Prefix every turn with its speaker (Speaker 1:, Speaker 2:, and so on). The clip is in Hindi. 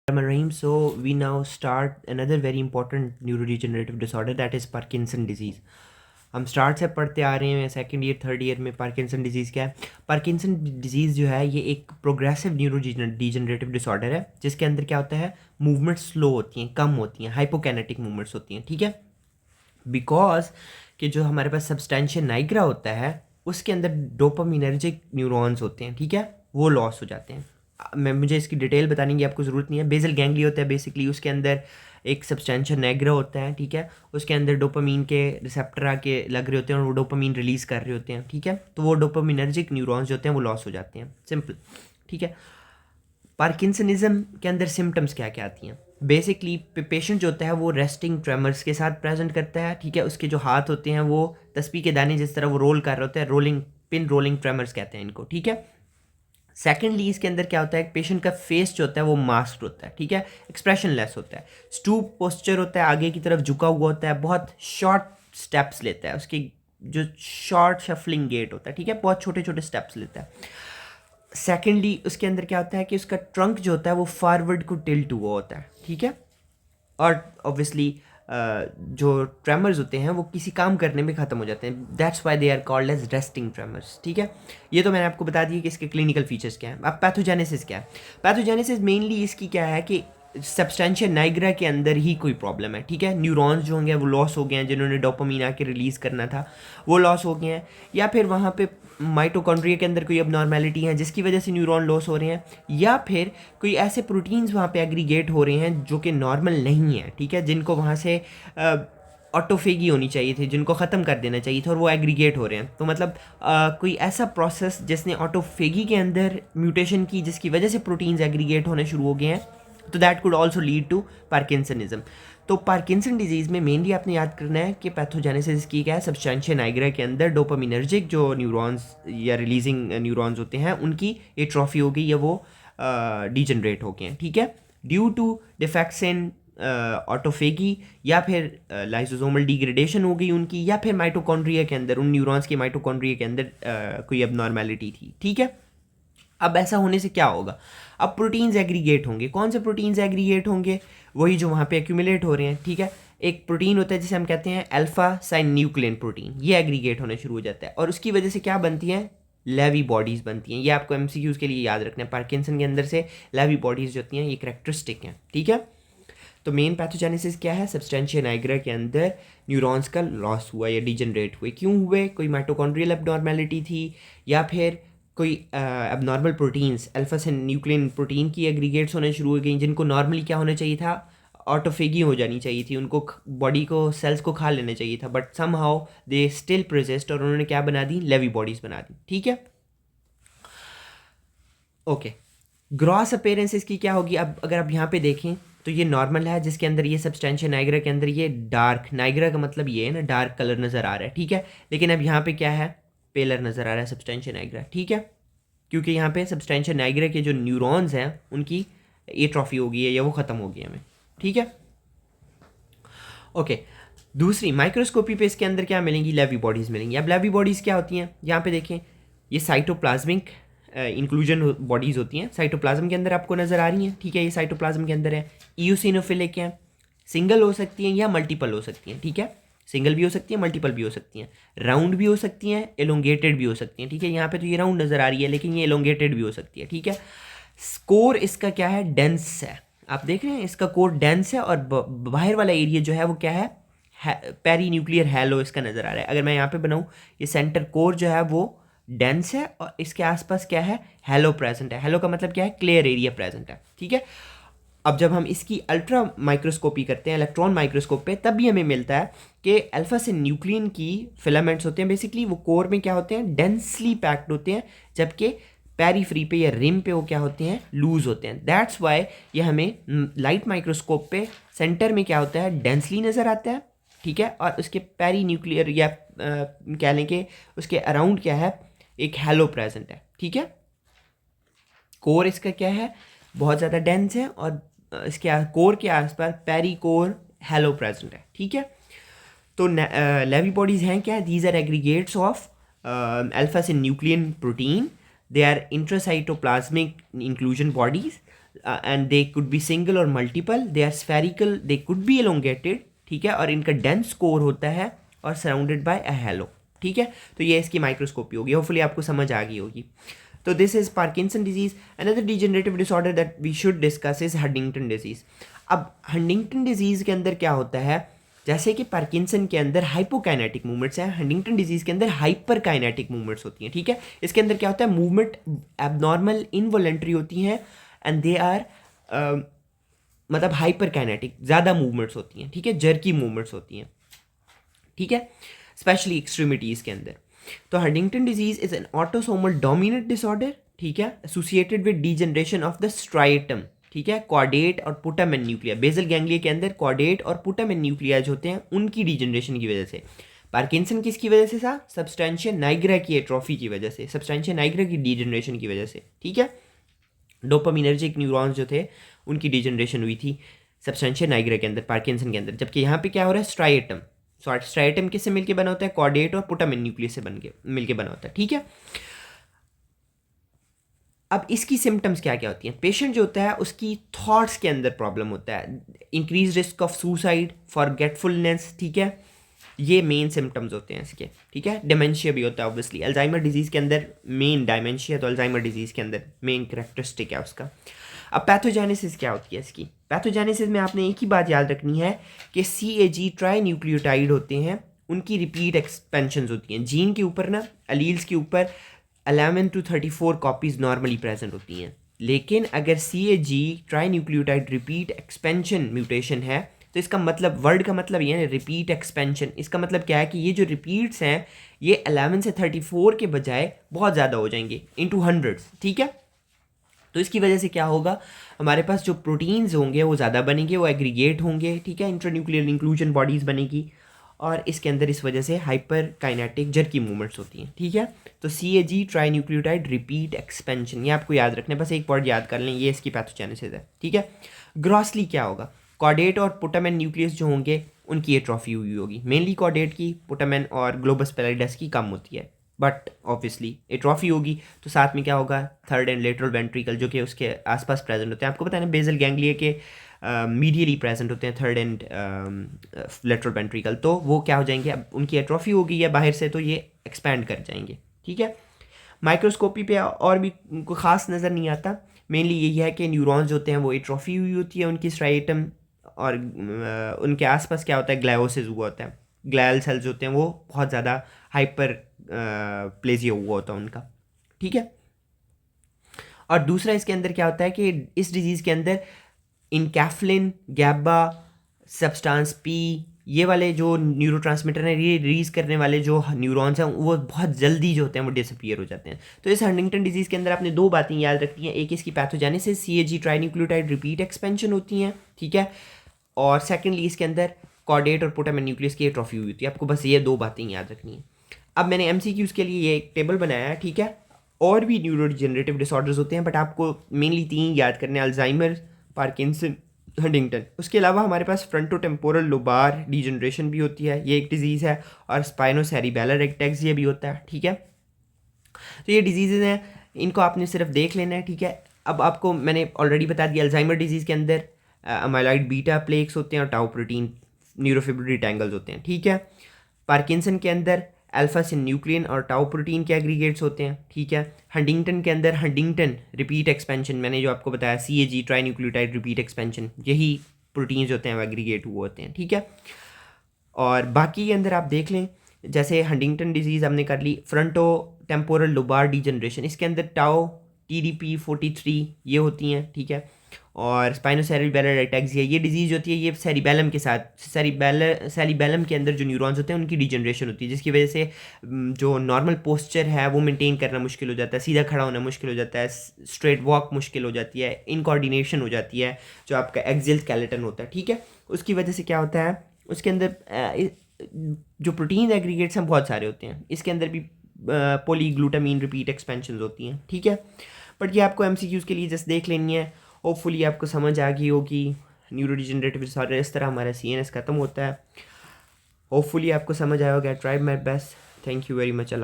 Speaker 1: Rahim. So we now start another very important neurodegenerative disorder, that is Parkinson disease. हम स्टार्ट से पढ़ते आ रहे हैं सेकेंड ईयर थर्ड ईयर में पार्किंसन डिजीज़ क्या है। पार्किंसन डिजीज़ जो है ये एक प्रोग्रेसिव न्यूरो डिजनरेटिव डिसऑर्डर है जिसके अंदर क्या होता है, मूवमेंट स्लो होती हैं, कम होती हैं, हाइपोकाइनेटिक मूवमेंट्स होती हैं, ठीक है। बिकॉज कि जो हमारे पास सब्सटेंशिया नाइग्रा होता है उसके अंदर डोपामिनर्जिक न्यूरॉन्स होते हैं, ठीक है, वो लॉस हो जाते हैं। मुझे इसकी डिटेल बताने की आपको ज़रूरत नहीं है। बेसल गैंगली होता है बेसिकली, उसके अंदर एक सब्सटेंशिया नेग्रा होता है, ठीक है, उसके अंदर डोपामीन के रिसेप्टर आके लग रहे होते हैं और वो डोपामीन रिलीज़ कर रहे होते हैं, ठीक है। तो वो डोपामिनर्जिक न्यूरॉन्स जो होते हैं वो लॉस हो जाते हैं, सिंपल, ठीक है। पार्किंसनिज्म के अंदर सिम्टम्स क्या क्या आती हैं? बेसिकली पेशेंट जो होता है वो रेस्टिंग ट्रेमर्स के साथ प्रेजेंट करता है, ठीक है। उसके जो हाथ होते हैं वो तस्बीह के दाने जिस तरह वो रोल कर रहे होते हैं, रोलिंग ट्रेमर्स कहते हैं इनको, ठीक है। सेकेंडली इसके अंदर क्या होता है, पेशेंट का फेस जो होता है वो मास्क्ड होता है, ठीक है, एक्सप्रेशन लेस होता है, स्टूप पोस्चर होता है, आगे की तरफ झुका हुआ होता है, बहुत शॉर्ट स्टेप्स लेता है, उसकी जो शॉर्ट शफलिंग गेट होता है, ठीक है, बहुत छोटे छोटे स्टेप्स लेता है। सेकेंडली उसके अंदर क्या होता है कि उसका ट्रंक जो होता है वो फॉरवर्ड को टिल्ट हुआ होता है, ठीक है। और ऑब्वियसली जो ट्रेमर्स होते हैं वो किसी काम करने में ख़त्म हो जाते हैं, that's why they are called as resting tremors, ठीक है। ये तो मैंने आपको बता दिया कि इसके क्लिनिकल फीचर्स क्या हैं। अब पैथोजेनेसिस क्या है? पैथोजेनेसिस मेनली इसकी क्या है कि सब्सटेंशिया नाइग्रा के अंदर ही कोई प्रॉब्लम है, ठीक है। न्यूरॉन्स जो होंगे वो लॉस हो गए हैं, जिन्होंने डोपामीन आके रिलीज़ करना था वो लॉस हो गए हैं, या फिर वहाँ पे माइटोकॉन्ड्रिया के अंदर कोई अबनॉर्मेलिटी है जिसकी वजह से न्यूरॉन लॉस हो रहे हैं, या फिर कोई ऐसे प्रोटीन्स वहाँ पे एग्रीगेट हो रहे हैं जो कि नॉर्मल नहीं है, ठीक है, जिनको वहाँ से ऑटोफेगी होनी चाहिए थी, जिनको ख़त्म कर देना चाहिए था और वो एग्रीगेट हो रहे हैं। तो मतलब कोई ऐसा प्रोसेस जिसने ऑटोफेगी के अंदर म्यूटेशन की जिसकी वजह से प्रोटीन्स एग्रीगेट होने शुरू हो गए हैं, तो that could also lead to parkinsonism. तो पार्किंसन डिजीज़ में मेनली आपने याद करना है कि पैथोजेनेसिस की क्या है, सब्सटेंशिया नाइग्रा के अंदर डोपामिनर्जिक जो न्यूरॉन्स या रिलीजिंग न्यूरॉन्स होते हैं उनकी एट्रोफी हो गई या वो डिजनरेट हो गए हैं, ठीक है, due to defects in autophagy, या फिर लाइसोसोमल डिग्रेडेशन हो गई उनकी, या फिर माइटोकॉन्ड्रिया के अंदर उन न्यूरॉन्स की माइटोकॉन्ड्रिया के अंदर कोई एबनॉर्मेलिटी थी, ठीक है। अब ऐसा होने से क्या होगा, अब प्रोटीन्स एग्रीगेट होंगे। कौन से प्रोटीन्स एग्रीगेट होंगे? वही जो वहाँ पे एक्यूमुलेट हो रहे हैं, ठीक है। एक प्रोटीन होता है जिसे हम कहते हैं अल्फा साइन्यूक्लिन प्रोटीन, ये एग्रीगेट होने शुरू हो जाता है और उसकी वजह से क्या बनती हैं, लेवी बॉडीज़ बनती हैं। ये आपको एमसीक्यूज़ के लिए याद रखना है, पार्किंसन के अंदर से लेवी बॉडीज़ जो होती हैं ये करेक्टरिस्टिक हैं, ठीक है। तो मेन पैथोजेनेसिस क्या है, सब्सटेंशिया नाइग्रा के अंदर न्यूरॉन्स का लॉस हुआ या डिजनरेट हुए। क्यों हुए? कोई माइटोकॉन्ड्रियल एबनॉर्मेलिटी थी, या फिर कोई abnormal proteins alpha nucleon protein की एग्रीगेट्स होने शुरू हो गई, जिनको नॉर्मली क्या होना चाहिए था, ऑटोफेगी हो जानी चाहिए थी, उनको बॉडी को सेल्स को खा लेना चाहिए था, but somehow they still प्रेजेस्ट और उन्होंने क्या बना दी, लेवी बॉडीज बना दी, ठीक है। ओके, ग्रॉस अपेयरेंस इसकी क्या होगी? अब अगर आप यहाँ पे देखें तो ये नॉर्मल है, जिसके अंदर ये सब्सटेंशिया नाइग्रा के अंदर ये डार्क, नाइग्रा का मतलब ये है ना डार्क कलर नज़र आ रहा है, ठीक है। लेकिन अब यहाँ पे क्या है, पेलर नज़र आ रहा है सब्सटेंशिया नाइग्रा, ठीक है, क्योंकि यहाँ पे सब्सटेंशिया नाइग्रा के जो न्यूरॉन्स हैं उनकी एट्रोफी हो गई है या वो ख़त्म हो गई है हमें, ठीक है। ओके, दूसरी माइक्रोस्कोपी पे इसके अंदर क्या मिलेंगी, लेवी बॉडीज़ मिलेंगी। अब लेवी बॉडीज़ क्या होती हैं, यहाँ पे देखें, ये साइटोप्लाज्मिक इंक्लूजन बॉडीज़ होती हैं, साइटोप्लाज्म के अंदर आपको नज़र आ रही हैं, ठीक है, ये साइटोप्लाज्म के अंदर है। ईओसिनोफिलिक हैं, सिंगल हो सकती हैं या मल्टीपल हो सकती हैं, ठीक है, सिंगल भी हो सकती हैं, मल्टीपल भी हो सकती हैं, राउंड भी हो सकती हैं, एलोंगेटेड भी हो सकती हैं, ठीक है। यहाँ पे तो ये राउंड नज़र आ रही है लेकिन ये एलोंगेटेड भी हो सकती है, ठीक है। स्कोर इसका क्या है, डेंस है, आप देख रहे हैं इसका कोर डेंस है, और बाहर वाला एरिया जो है वो क्या है, पेरी न्यूक्लियर हैलो इसका नज़र आ रहा है। अगर मैं यहाँ पे बनाऊँ, ये सेंटर कोर जो है वो डेंस है और इसके आसपास क्या है, हैलो प्रेजेंट है। हैलो का मतलब क्या है, क्लियर एरिया प्रेजेंट है, ठीक है। अब जब हम इसकी अल्ट्रा माइक्रोस्कोपी करते हैं इलेक्ट्रॉन माइक्रोस्कोप पे, तब भी हमें मिलता है कि अल्फा से न्यूक्लियन की फिलामेंट्स होते हैं, बेसिकली वो कोर में क्या होते हैं, डेंसली पैक्ड होते हैं, जबकि पेरीफ्री पे या रिम पे वो क्या होते हैं, लूज होते हैं। दैट्स वाई ये हमें लाइट माइक्रोस्कोप पे सेंटर में क्या होता है, डेंसली नज़र आता है, ठीक है, और उसके पेरी न्यूक्लियर या कह लें कि उसके अराउंड क्या है, एक हैलो प्रेजेंट है, ठीक है। कोर इसका क्या है, बहुत ज़्यादा डेंस है, और इसके कोर के आसपास पेरी कोर हैलो प्रेजेंट है, ठीक है। तो लेवी बॉडीज़ हैं क्या, these are aggregates of alpha synuclein protein, they are intracytoplasmic inclusion bodies and they could be single और multiple, they are spherical, they could be elongated, ठीक है, और इनका डेंस कोर होता है और सराउंडेड बाय अ हैलो, ठीक है। तो ये इसकी माइक्रोस्कोपी होगी, होपफुली आपको समझ आ गई होगी। तो this is Parkinson disease. Another degenerative disorder that we should discuss is Huntington disease. अब हंटिंगटन डिजीज के अंदर क्या होता है, जैसे कि पार्किंसन के अंदर हाइपोकाइनेटिक मूवमेंट्स हैं, हंटिंगटन डिजीज के अंदर हाइपर काइनेटिक मूवमेंट्स होती हैं, ठीक है। इसके अंदर क्या होता है, मूवमेंट एबनॉर्मल इनवॉलेंट्री होती हैं एंड दे आर मतलब हाइपर काइनेटिक, ज़्यादा मूवमेंट्स होती हैं, ठीक है, जर्की मूवमेंट्स होती हैं, ठीक है, स्पेशली एक्सट्रीमिटीज़ के अंदर। तो Huntington disease is an autosomal dominant disorder, ठीक है, associated with degeneration of the striatum, ठीक है, कॉर्डेट और पुटामेन न्यूक्लिया। बेसल गैंग्लिया के अंदर कॉर्डेट और पुटामेन न्यूक्लिया जो होते हैं उनकी डीजनरेशन की वजह से। पार्किंसन किसकी वजह से था, सब्सटेंशिया नाइग्रा की एट्रोफी की वजह से, सब्सटेंशिया नाइग्रा की डीजनरेशन की वजह से, ठीक है। डोपामिनर्जिक न्यूरॉन्स जो थे उनकी डीजनरेशन हुई थी सब्सटेंशिया नाइग्रा के अंदर, पार्किंसन के अंदर। जबकि यहाँ पे क्या हो रहा है, स्ट्राइटम, स्ट्राइटम किससे मिलके बना होता है, कॉर्डेट और पुटामेन न्यूक्लियस से मिलके बना होता है, ठीक है। अब इसकी सिम्टम्स क्या क्या होती हैं, पेशेंट जो होता है उसकी थॉट्स के अंदर प्रॉब्लम होता है, increase risk of suicide, forgetfulness, ठीक है, ये मेन सिम्टम्स होते हैं इसके, ठीक है। डिमेंशिया भी होता है ऑब्वियसली, अल्जाइमर डिजीज़ के अंदर मेन डायमेंशिया, तो अल्जाइमर डिजीज़ के अंदर मेन करेक्टरिस्टिक है उसका। अब पैथोजेनेसिस क्या होती है इसकी, पैथोजेनेसिस में आपने एक ही बात याद रखनी है कि CAG ट्राई न्यूक्लियोटाइड होते हैं, उनकी रिपीट एक्सपेंशन होती हैं जीन के ऊपर ना, अलील्स के ऊपर 11 to 34 कॉपीज़ नॉर्मली प्रेजेंट होती हैं। लेकिन अगर CAG tri nucleotide repeat expansion mutation है तो इसका मतलब, वर्ड का मतलब ये है रिपीट एक्सपेंशन, इसका मतलब क्या है कि ये जो रिपीट्स हैं ये 11 से 34 के बजाय बहुत ज़्यादा हो जाएंगे, इनटू हंड्रेड्स, ठीक है। तो इसकी वजह से क्या होगा, हमारे पास जो प्रोटीन्स होंगे वो ज़्यादा बनेंगे, वो एग्रीगेट होंगे, ठीक है, इंट्रान्यूक्लियर इंक्लूजन बॉडीज़ बनेगी और इसके अंदर इस वजह से हाइपर काइनेटिक जर्की मूवमेंट्स होती हैं, ठीक है। तो CAG tri nucleotide repeat expansion, ये आपको याद रखना है, बस एक वर्ड याद कर लें, ये इसकी पैथोजेनेसिस है, ठीक है। ग्रॉसली क्या होगा, कॉर्डेट और पुटामेन न्यूक्लियस जो होंगे उनकी एट्रोफी हुई होगी, मेनली कॉर्डेट की, पुटामेन और ग्लोबस पैलिडस की कम होती है, बट ऑब्वियसली एट्रोफी होगी तो साथ में क्या होगा, थर्ड एंड लेटरल वेंट्रिकल जो कि उसके आसपास प्रेजेंट होते हैं, आपको पता है ना, बेसल गैंग्लिया के मीडियली प्रेजेंट होते हैं थर्ड एंड लेटरल वेंट्रिकल, तो वो क्या हो जाएंगे, अब उनकी एट्रोफी हो गई है बाहर से तो ये एक्सपैंड कर जाएंगे, ठीक है। माइक्रोस्कोपी पे और भी कोई ख़ास नज़र नहीं आता, मेनली यही है कि न्यूरॉन्स होते हैं वो एट्रोफी हुई होती है उनकी स्ट्राइटम, और उनके आसपास क्या होता है, ग्लायोसिस हुआ होता है, ग्लायल सेल्स होते हैं वो बहुत ज़्यादा हाइपर प्लेजिया हुआ होता है उनका, ठीक है। और दूसरा इसके अंदर क्या होता है कि इस डिजीज़ के अंदर इनकैफ्लिन, गैबा, सब्सटेंस पी, ये वाले जो न्यूरोट्रांसमीटर हैं, ये रिलीज करने वाले जो न्यूरॉन्स हैं वो बहुत जल्दी जो होते हैं वो डिसअपियर हो जाते हैं। तो इस हंटिंगटन डिजीज़ के अंदर आपने दो बातें याद रखनी है, एक इसकी पैथोजेनेसिस, CAG ट्राइन्यूक्लियोटाइड रिपीट एक्सपेंशन होती हैं, ठीक है, और सेकेंडली इसके अंदर कॉर्डेट और पुटामेन न्यूक्लियस की एट्रोफी हुई होती है, आपको बस ये दो बातें याद रखनी है। अब मैंने MCQs के लिए ये एक टेबल बनाया है, ठीक है, और भी न्यूरोडिजेनरेटिव डिसऑर्डर्स होते हैं बट आपको मेनली तीन याद करने हैं, अल्जाइमर, पार्किंसन, हंटिंगटन। उसके अलावा हमारे पास फ्रंटोटेम्पोरल लोबार डिजनरेशन भी होती है, ये एक डिजीज़ है, और स्पाइनोसेरिबेलर एटेक्सिया भी होता है, ठीक है। तो ये डिजीज़ हैं, इनको आपने सिर्फ देख लेना है, ठीक है। अब आपको मैंने ऑलरेडी बता दिया, अल्जाइमर डिजीज़ के अंदर अमाइलॉइड बीटा प्लेक्स होते हैं और टाउ प्रोटीन न्यूरोफिब्रिल टैंगल्स होते हैं, ठीक है। पार्किंसन के अंदर अल्फा सिन्यूक्लियन और टाउ प्रोटीन के एग्रीगेट्स होते हैं, ठीक है। हंटिंगटन के अंदर हंटिंगटन रिपीट एक्सपेंशन, मैंने जो आपको बताया CAG tri nucleotide repeat expansion, यही प्रोटीन्स होते हैं वो एग्रीगेट हुए होते हैं, ठीक है। और बाकी के अंदर आप देख लें, जैसे हंटिंगटन डिजीज़ हमने कर ली, फ्रंटो टेम्पोरल लोबार डिजनरेशन, इसके अंदर टाओ TDP43 ये होती हैं, ठीक है। और स्पाइनोसेरिबेलर एटेक्सिया ये डिजीज़ होती है, ये सेरिबेलम के साथ, सेरिबेलम के अंदर जो न्यूरॉन्स होते हैं उनकी डिजनरेशन होती है, जिसकी वजह से जो नॉर्मल पोस्चर है वो मेंटेन करना मुश्किल हो जाता है, सीधा खड़ा होना मुश्किल हो जाता है, स्ट्रेट वॉक मुश्किल हो जाती है, इनकोऑर्डिनेशन हो जाती है, जो आपका एक्सियल स्केलेटन होता है, ठीक है। उसकी वजह से क्या होता है, उसके अंदर जो प्रोटीन एग्रीगेट्स हैं बहुत सारे होते हैं, इसके अंदर भी पॉलीग्लूटामीन रिपीट एक्सपेंशन होती हैं, ठीक है। बट ये आपको MCQs के लिए जस्ट देख लेनी है, होपफुली आपको समझ आ गई होगी। न्यूरोडिजेनरेटिव डिसऑर्डर, इस तरह हमारा CNS ख़त्म होता है, होपफुली आपको समझ आया होगा। Try my best, thank you very much.